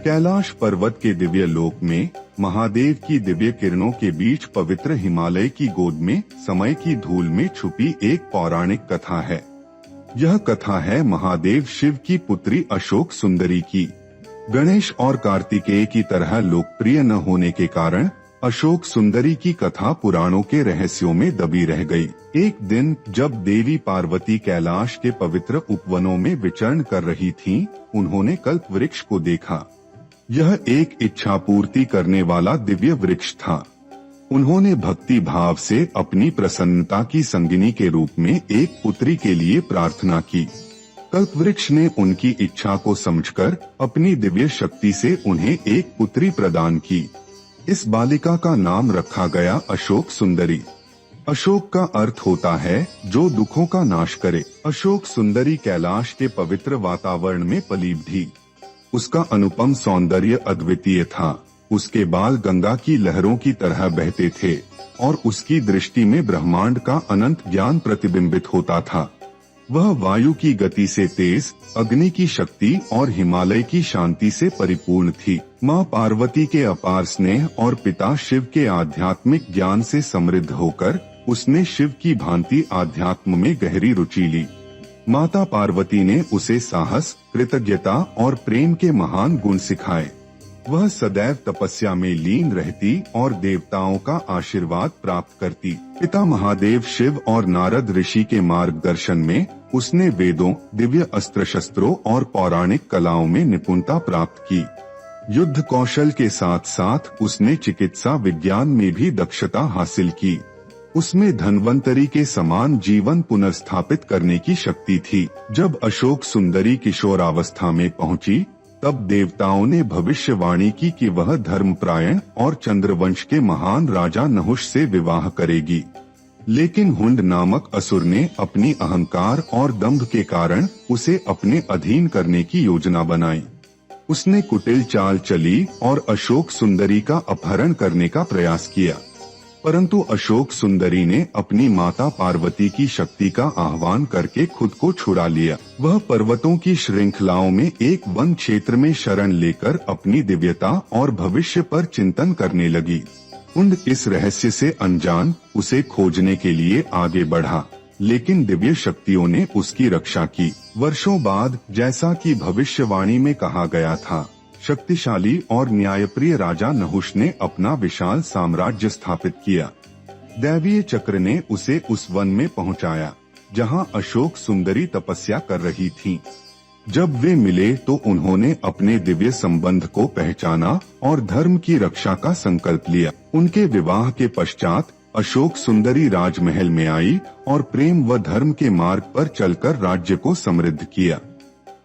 कैलाश पर्वत के दिव्य लोक में महादेव की दिव्य किरणों के बीच पवित्र हिमालय की गोद में समय की धूल में छुपी एक पौराणिक कथा है। यह कथा है महादेव शिव की पुत्री अशोक सुंदरी की। गणेश और कार्तिकेय की तरह लोकप्रिय न होने के कारण अशोक सुंदरी की कथा पुराणों के रहस्यों में दबी रह गई। एक दिन जब देवी पार्वती कैलाश के पवित्र उपवनों में विचरण कर रही थीं, उन्होंने कल्प वृक्ष को देखा। यह एक इच्छा पूर्ति करने वाला दिव्य वृक्ष था। उन्होंने भक्ति भाव से अपनी प्रसन्नता की संगिनी के रूप में एक पुत्री के लिए प्रार्थना की। कल्पवृक्ष ने उनकी इच्छा को समझकर अपनी दिव्य शक्ति से उन्हें एक पुत्री प्रदान की। इस बालिका का नाम रखा गया अशोक सुंदरी। अशोक का अर्थ होता है जो दुखों का नाश करे। अशोक सुंदरी कैलाश के पवित्र वातावरण में पली बढ़ी। उसका अनुपम सौंदर्य अद्वितीय था। उसके बाल गंगा की लहरों की तरह बहते थे और उसकी दृष्टि में ब्रह्मांड का अनंत ज्ञान प्रतिबिंबित होता था। वह वायु की गति से तेज, अग्नि की शक्ति और हिमालय की शांति से परिपूर्ण थी। माँ पार्वती के अपार स्नेह और पिता शिव के आध्यात्मिक ज्ञान से समृद्ध होकर उसने शिव की भांति आध्यात्म में गहरी रुचि ली। माता पार्वती ने उसे साहस, कृतज्ञता और प्रेम के महान गुण सिखाए। वह सदैव तपस्या में लीन रहती और देवताओं का आशीर्वाद प्राप्त करती। पिता महादेव शिव और नारद ऋषि के मार्गदर्शन में उसने वेदों, दिव्य अस्त्र शस्त्रों और पौराणिक कलाओं में निपुणता प्राप्त की। युद्ध कौशल के साथ साथ उसने चिकित्सा विज्ञान में भी दक्षता हासिल की। उसमें धन्वंतरी के समान जीवन पुनर्स्थापित करने की शक्ति थी। जब अशोक सुंदरी किशोरावस्था में पहुंची, तब देवताओं ने भविष्यवाणी की कि वह धर्मपरायण और चंद्रवंश के महान राजा नहुष से विवाह करेगी। लेकिन हुंड नामक असुर ने अपनी अहंकार और दंभ के कारण उसे अपने अधीन करने की योजना बनाई। उसने कुटिल चाल चली और अशोक सुंदरी का अपहरण करने का प्रयास किया, परंतु अशोक सुंदरी ने अपनी माता पार्वती की शक्ति का आह्वान करके खुद को छुड़ा लिया। वह पर्वतों की श्रृंखलाओं में एक वन क्षेत्र में शरण लेकर अपनी दिव्यता और भविष्य पर चिंतन करने लगी। उन इस रहस्य से अनजान उसे खोजने के लिए आगे बढ़ा, लेकिन दिव्य शक्तियों ने उसकी रक्षा की। वर्षों बाद, जैसा कि भविष्यवाणी में कहा गया था, शक्तिशाली और न्यायप्रिय राजा नहुष ने अपना विशाल साम्राज्य स्थापित किया। दैवीय चक्र ने उसे उस वन में पहुंचाया जहां अशोक सुंदरी तपस्या कर रही थीं। जब वे मिले तो उन्होंने अपने दिव्य संबंध को पहचाना और धर्म की रक्षा का संकल्प लिया। उनके विवाह के पश्चात अशोक सुंदरी राजमहल में आई और प्रेम व धर्म के मार्ग पर चलकर राज्य को समृद्ध किया।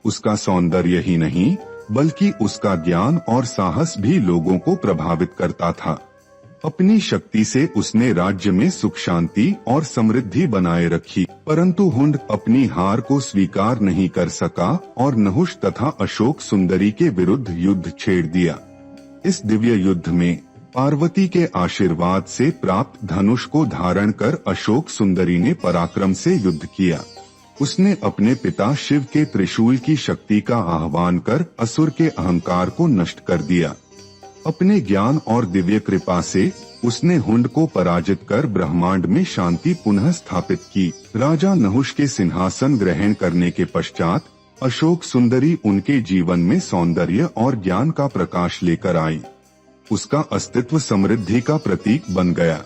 उसका सौंदर्य ही नहीं बल्कि उसका ज्ञान और साहस भी लोगों को प्रभावित करता था। अपनी शक्ति से उसने राज्य में सुख शांति और समृद्धि बनाए रखी, परंतु हुंड अपनी हार को स्वीकार नहीं कर सका और नहुष तथा अशोक सुंदरी के विरुद्ध युद्ध छेड़ दिया। इस दिव्य युद्ध में पार्वती के आशीर्वाद से प्राप्त धनुष को धारण कर अशोक सुंदरी ने पराक्रम से युद्ध किया। उसने अपने पिता शिव के त्रिशूल की शक्ति का आह्वान कर असुर के अहंकार को नष्ट कर दिया। अपने ज्ञान और दिव्य कृपा से उसने हुंड को पराजित कर ब्रह्मांड में शांति पुनः स्थापित की। राजा नहुष के सिंहासन ग्रहण करने के पश्चात अशोक सुंदरी उनके जीवन में सौंदर्य और ज्ञान का प्रकाश लेकर आई। उसका अस्तित्व समृद्धि का प्रतीक बन गया।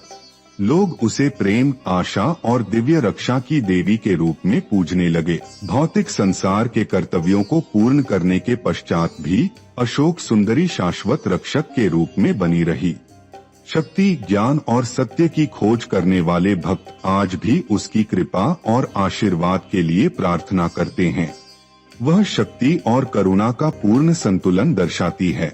लोग उसे प्रेम, आशा और दिव्य रक्षा की देवी के रूप में पूजने लगे। भौतिक संसार के कर्तव्यों को पूर्ण करने के पश्चात भी अशोक सुंदरी शाश्वत रक्षक के रूप में बनी रही। शक्ति, ज्ञान और सत्य की खोज करने वाले भक्त आज भी उसकी कृपा और आशीर्वाद के लिए प्रार्थना करते हैं। वह शक्ति और करुणा का पूर्ण संतुलन दर्शाती है।